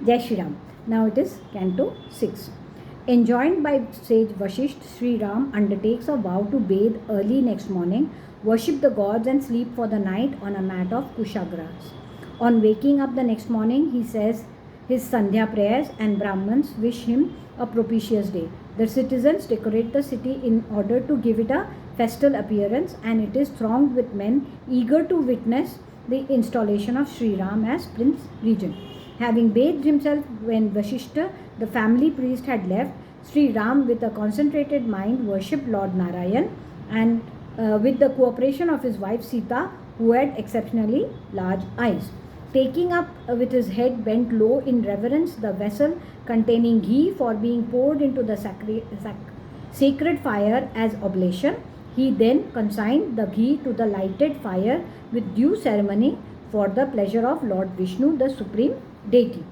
Jai Shri Ram. Now it is Canto 6. Enjoined by sage Vashisht, Sri Ram undertakes a vow to bathe early next morning, worship the gods, and sleep for the night on a mat of kusha grass. On waking up the next morning, he says his Sandhya prayers, and Brahmins wish him a propitious day. The citizens decorate the city in order to give it a festal appearance, and it is thronged with men eager to witness the installation of Sri Ram as Prince Regent. Having bathed himself when Vashishta, the family priest, had left, Sri Ram, with a concentrated mind, worshipped Lord Narayan, and with the cooperation of his wife Sita, who had exceptionally large eyes. Taking up with his head bent low in reverence the vessel containing ghee for being poured into the sacred fire as oblation, he then consigned the ghee to the lighted fire with due ceremony for the pleasure of Lord Vishnu, the supreme deity.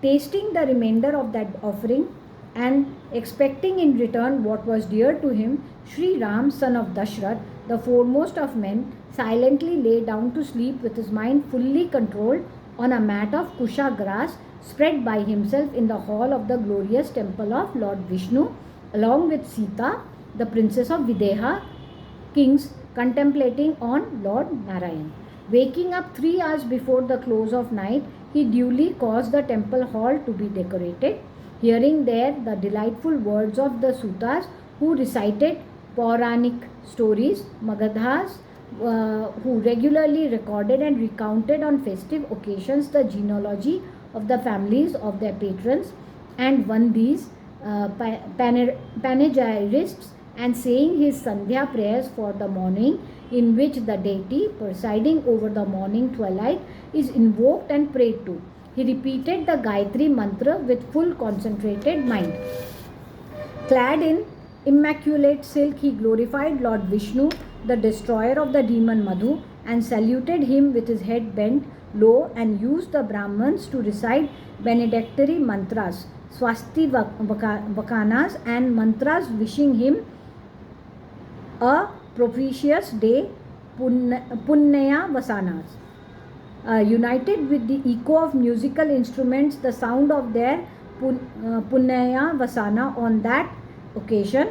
Tasting the remainder of that offering and expecting in return what was dear to him, Sri Ram, son of Dashrath, the foremost of men, silently lay down to sleep with his mind fully controlled on a mat of kusha grass spread by himself in the hall of the glorious temple of Lord Vishnu, along with Sita, the princess of Videha, kings, contemplating on Lord Narayan. Waking up 3 hours before the close of night, he duly caused the temple hall to be decorated. Hearing there the delightful words of the Sutas who recited Puranic stories, Magadhas who regularly recorded and recounted on festive occasions the genealogy of the families of their patrons, and one these panegyrists, and saying his Sandhya prayers for the morning, in which the deity presiding over the morning twilight is invoked and prayed to. He repeated the Gayatri mantra with full concentrated mind. Clad in immaculate silk, he glorified Lord Vishnu, the destroyer of the demon Madhu, and saluted him with his head bent low, and used the Brahmins to recite benedictory mantras, swasti vakanas, and mantras wishing him a propitious day, punnaya vasanas. United with the echo of musical instruments, the sound of their punnaya vasana on that occasion,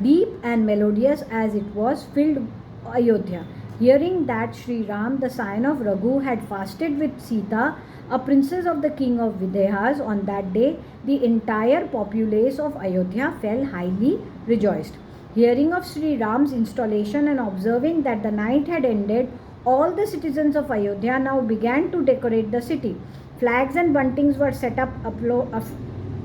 deep and melodious as it was, filled Ayodhya. Hearing that Sri Ram, the son of Raghu, had fasted with Sita, a princess of the king of Videhas, on that day, the entire populace of Ayodhya fell highly rejoiced. Hearing of Sri Ram's installation and observing that the night had ended, all the citizens of Ayodhya now began to decorate the city. Flags and buntings were set up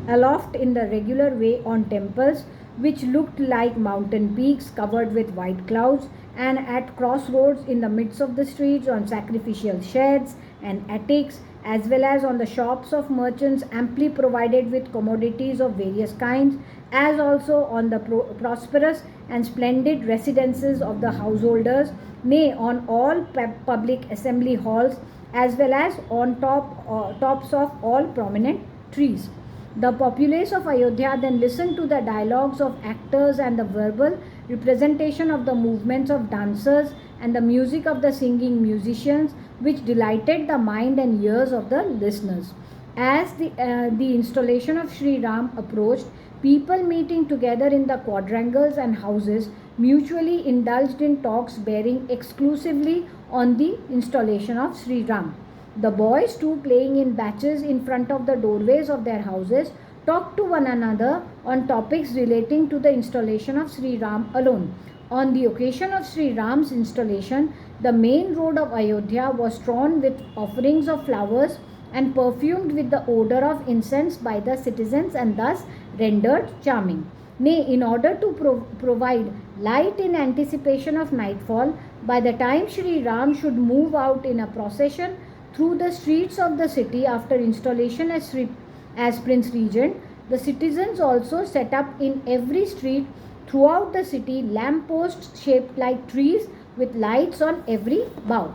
aloft in the regular way on temples, which looked like mountain peaks covered with white clouds, and at crossroads in the midst of the streets, on sacrificial sheds and attics, as well as on the shops of merchants amply provided with commodities of various kinds, as also on the prosperous and splendid residences of the householders, nay, on all public assembly halls, as well as on tops of all prominent trees. The populace of Ayodhya then listened to the dialogues of actors and the verbal representation of the movements of dancers and the music of the singing musicians, which delighted the mind and ears of the listeners. As the installation of Sri Ram approached, people meeting together in the quadrangles and houses mutually indulged in talks bearing exclusively on the installation of Sri Ram. The boys too, playing in batches in front of the doorways of their houses, talked to one another on topics relating to the installation of Sri Ram alone. On the occasion of Sri Ram's installation, the main road of Ayodhya was strewn with offerings of flowers and perfumed with the odor of incense by the citizens, and thus rendered charming. Nay, in order to provide light in anticipation of nightfall, by the time Sri Ram should move out in a procession through the streets of the city after installation as Prince Regent, the citizens also set up in every street throughout the city lampposts shaped like trees with lights on every bough.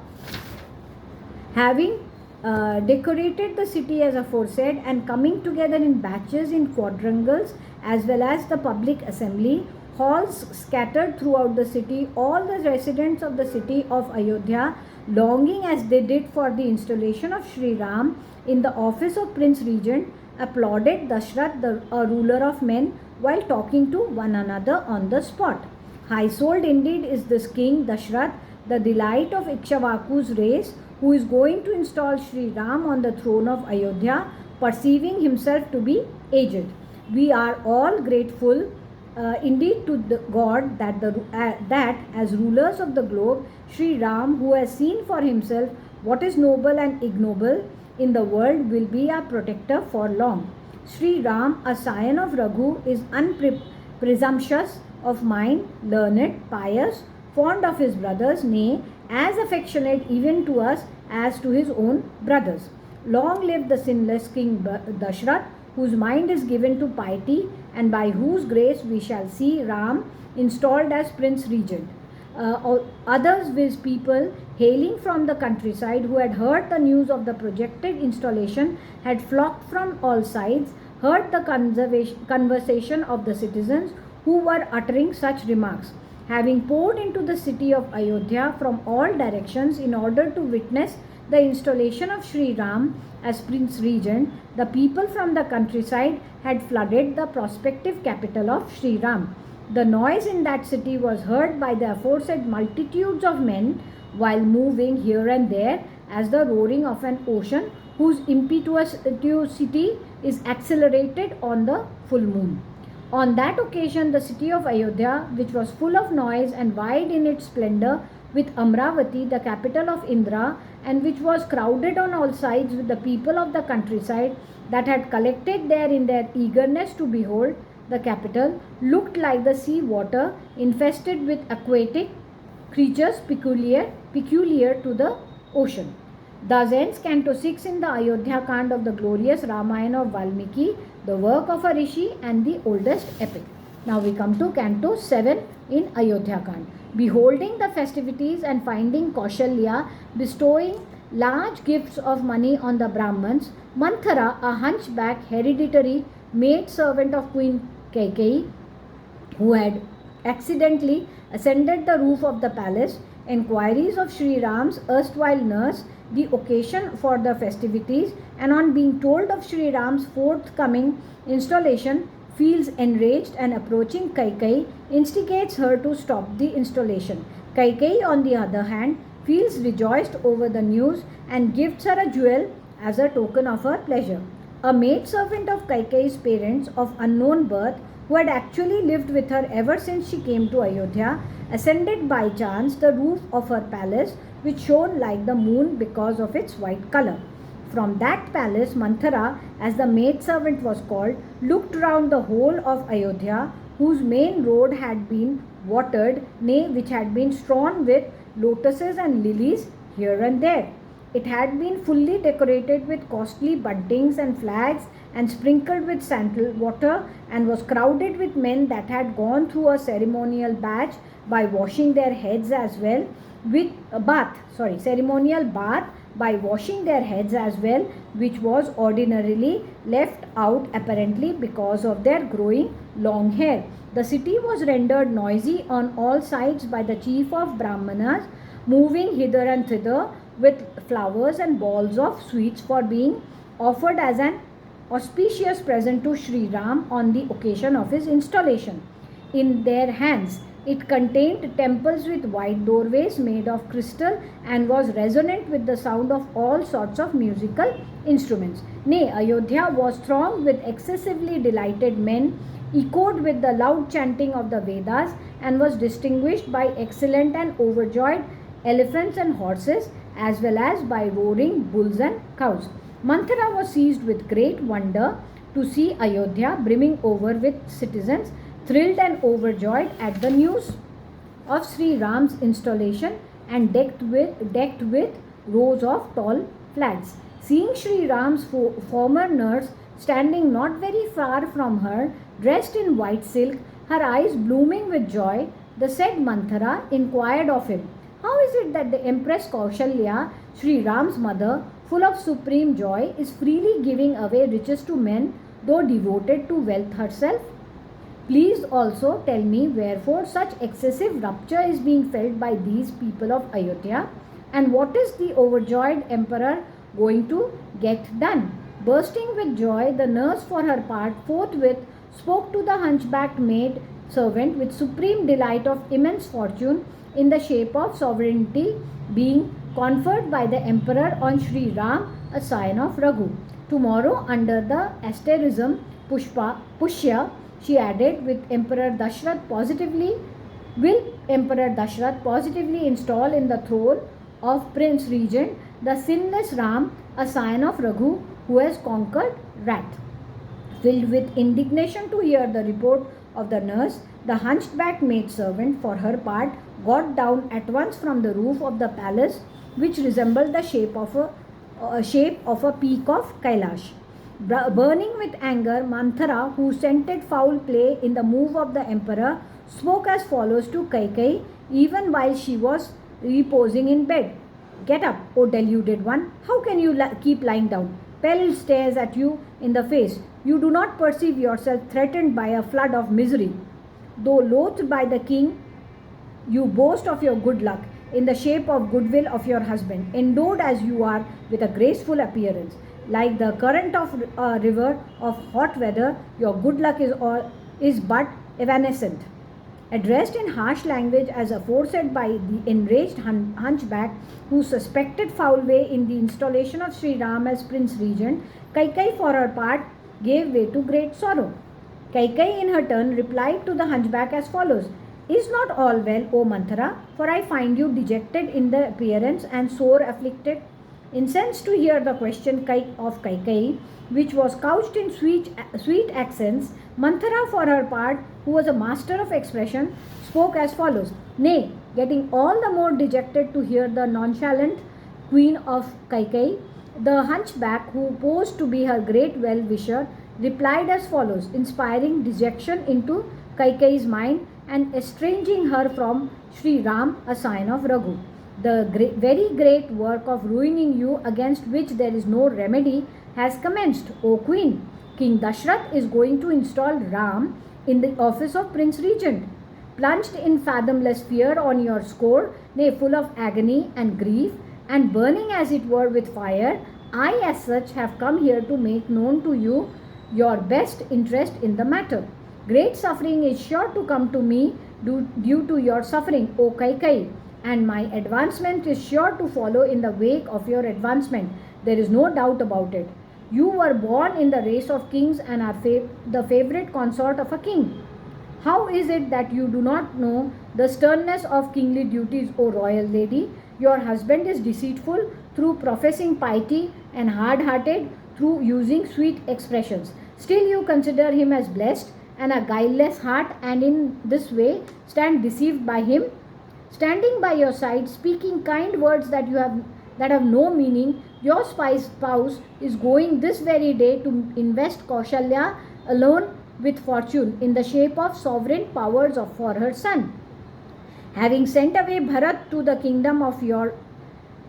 Having decorated the city as aforesaid, and coming together in batches in quadrangles as well as the public assembly halls scattered throughout the city, all the residents of the city of Ayodhya, longing as they did for the installation of Sri Ram, in the office of Prince Regent, applauded Dashrath, a ruler of men, while talking to one another on the spot. High-souled indeed is this king Dashrath, the delight of Ikshvaku's race, who is going to install Sri Ram on the throne of Ayodhya, perceiving himself to be aged. We are all grateful indeed to the God that as rulers of the globe, Sri Ram, who has seen for himself what is noble and ignoble in the world, will be our protector for long. Sri Ram, a scion of Raghu, is unpresumptuous of mind, learned, pious, fond of his brothers, nay, as affectionate even to us as to his own brothers. Long live the sinless King Dashrath, whose mind is given to piety and by whose grace we shall see Ram installed as Prince Regent. Others with people hailing from the countryside who had heard the news of the projected installation had flocked from all sides, heard the conversation of the citizens who were uttering such remarks. Having poured into the city of Ayodhya from all directions in order to witness the installation of Sri Ram as Prince Regent, the people from the countryside had flooded the prospective capital of Sri Ram. The noise in that city was heard by the aforesaid multitudes of men while moving here and there as the roaring of an ocean whose impetuosity is accelerated on the full moon. On that occasion, the city of Ayodhya, which was full of noise and wide in its splendor, with Amravati, the capital of Indra, and which was crowded on all sides with the people of the countryside that had collected there in their eagerness to behold the capital, looked like the sea water infested with aquatic creatures peculiar to the ocean. Thus ends Canto-6 in the AYODHYAKAND of the glorious Ramayan of Valmiki, the work of a rishi and the oldest epic. Now we come to Canto-7 in AYODHYAKAND. Beholding the festivities and finding Kaushalya bestowing large gifts of money on the Brahmans, Manthara, a hunchback hereditary maid servant of Queen Kaikeyi, who had accidentally ascended the roof of the palace, inquiries of Sri Ram's erstwhile nurse the occasion for the festivities, and on being told of Sri Ram's forthcoming installation, feels enraged and approaching Kaikeyi, instigates her to stop the installation. Kaikeyi, on the other hand, feels rejoiced over the news and gifts her a jewel as a token of her pleasure. A maidservant of Kaikeyi's parents of unknown birth, who had actually lived with her ever since she came to Ayodhya, ascended by chance the roof of her palace, which shone like the moon because of its white color. From that palace, Manthara, as the maidservant was called, looked round the whole of Ayodhya, whose main road had been watered, nay, which had been strewn with lotuses and lilies here and there. It had been fully decorated with costly buntings and flags and sprinkled with sandal water, and was crowded with men that had gone through a ceremonial bath by washing their heads as well ceremonial bath by washing their heads as well, which was ordinarily left out apparently because of their growing long hair. The city was rendered noisy on all sides by the chief of Brahmanas, moving hither and thither with flowers and balls of sweets for being offered as an auspicious present to Sri Ram on the occasion of his installation. In their hands, it contained temples with wide doorways made of crystal and was resonant with the sound of all sorts of musical instruments. Nay, Ayodhya was thronged with excessively delighted men, echoed with the loud chanting of the Vedas, and was distinguished by excellent and overjoyed elephants and horses, as well as by roaring bulls and cows. Manthara was seized with great wonder to see Ayodhya brimming over with citizens, thrilled and overjoyed at the news of Sri Ram's installation, and decked with rows of tall flags. Seeing Sri Ram's former nurse standing not very far from her, dressed in white silk, her eyes blooming with joy, the said Manthara inquired of him, "How is it that the Empress Kaushalya, Sri Ram's mother, full of supreme joy, is freely giving away riches to men, though devoted to wealth herself? Please also tell me wherefore such excessive rapture is being felt by these people of Ayodhya, and what is the overjoyed emperor going to get done. Bursting with joy, the nurse for her part forthwith spoke to the hunchbacked maid servant with supreme delight of immense fortune in the shape of sovereignty being conferred by the emperor on Sri Ram, a scion of Raghu. Tomorrow, under the asterism Pushya, she added, will Emperor Dashrath positively install in the throne of Prince Regent the sinless Ram, a scion of Raghu, who has conquered wrath. Filled with indignation to hear the report of the nurse, the hunchback maidservant, for her part, got down at once from the roof of the palace, which resembled the shape of a peak of Kailash. Burning with anger, Manthara, who scented foul play in the move of the emperor, spoke as follows to Kaikeyi, even while she was reposing in bed. Get up, O deluded one! How can you keep lying down? Peril stares at you in the face. You do not perceive yourself threatened by a flood of misery. Though loathed by the king, you boast of your good luck in the shape of goodwill of your husband, endowed as you are with a graceful appearance. Like the current of a river of hot weather, your good luck is but evanescent. Addressed in harsh language as aforesaid by the enraged hunchback, who suspected foul way in the installation of Sri Ram as Prince Regent, Kaikeyi for her part gave way to great sorrow. Kaikeyi in her turn replied to the hunchback as follows: Is not all well, O Manthara? For I find you dejected in the appearance and sore afflicted. Incensed to hear the question of Kaikeyi, which was couched in sweet accents, Manthara for her part, who was a master of expression, spoke as follows. Nay, getting all the more dejected to hear the nonchalant queen of Kaikeyi, the hunchback, who posed to be her great well-wisher, replied as follows, inspiring dejection into Kaikeyi's mind and estranging her from Sri Ram, a scion of Raghu. The very great work of ruining you, against which there is no remedy, has commenced, O Queen. King Dashrath is going to install Ram in the office of Prince Regent. Plunged in fathomless fear on your score, nay, full of agony and grief, and burning as it were with fire, I as such have come here to make known to you your best interest in the matter. Great suffering is sure to come to me due to your suffering, O Kaikeyi, and my advancement is sure to follow in the wake of your advancement. There is no doubt about it. You were born in the race of kings and are the favorite consort of a king. How is it that you do not know the sternness of kingly duties, O royal lady? Your husband is deceitful through professing piety and hard-hearted through using sweet expressions. Still you consider him as blessed and a guileless heart, and in this way stand deceived by him. Standing by your side, speaking kind words that have no meaning, your spouse is going this very day to invest Kaushalya alone with fortune in the shape of sovereign powers for her son. Having sent away Bharat to the kingdom of your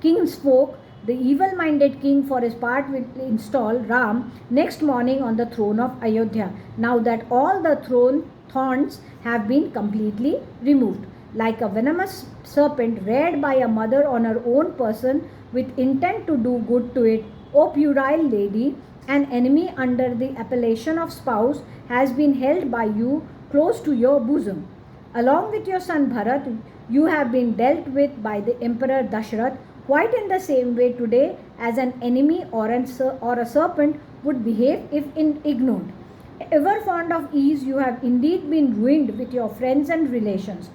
kinsfolk, the evil-minded king for his part will install Ram next morning on the throne of Ayodhya, now that all the thorns have been completely removed. Like a venomous serpent reared by a mother on her own person with intent to do good to it, O puerile lady, an enemy under the appellation of spouse has been held by you close to your bosom. Along with your son Bharat, you have been dealt with by the Emperor Dashrath quite in the same way today as an enemy or a serpent would behave if ignored. Ever fond of ease, you have indeed been ruined with your friends and relations.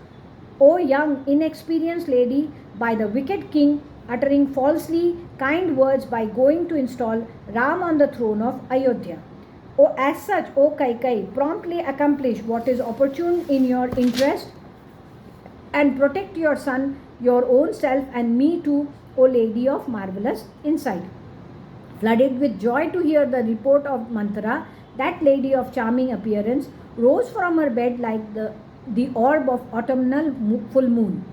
O young, inexperienced lady, by the wicked king uttering falsely kind words by going to install Ram on the throne of Ayodhya. As such, O Kaikeyi, promptly accomplish what is opportune in your interest and protect your son, your own self, and me too, O lady of marvelous insight. Flooded with joy to hear the report of Manthara, that lady of charming appearance rose from her bed like the orb of autumnal full moon.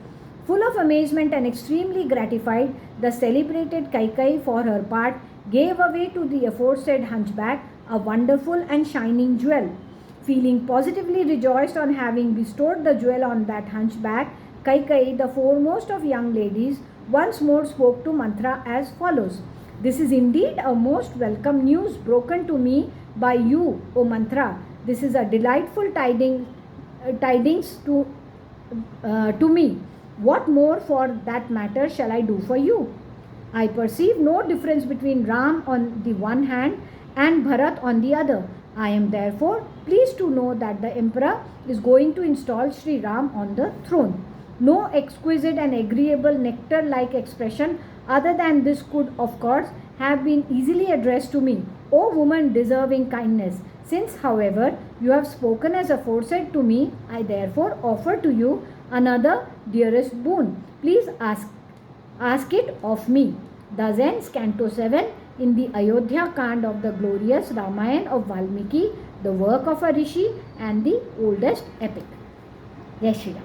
Full of amazement and extremely gratified, the celebrated Kaikeyi for her part gave away to the aforesaid hunchback a wonderful and shining jewel. Feeling positively rejoiced on having bestowed the jewel on that hunchback, Kaikeyi, the foremost of young ladies, once more spoke to Manthara as follows. This is indeed a most welcome news broken to me by you, O Mantra. This is a delightful tidings to me. What more for that matter shall I do for you? I perceive no difference between Ram on the one hand and Bharat on the other. I am therefore pleased to know that the emperor is going to install Sri Ram on the throne. No exquisite and agreeable nectar-like expression other than this could, of course, have been easily addressed to me, O woman deserving kindness. Since, however, you have spoken as aforesaid to me, I therefore offer to you another dearest boon. Please ask it of me. Thus ends Canto 7 in the AYODHYAKAND of the glorious Ramayan of Valmiki, the work of a rishi and the oldest epic. Jai Shri Ram.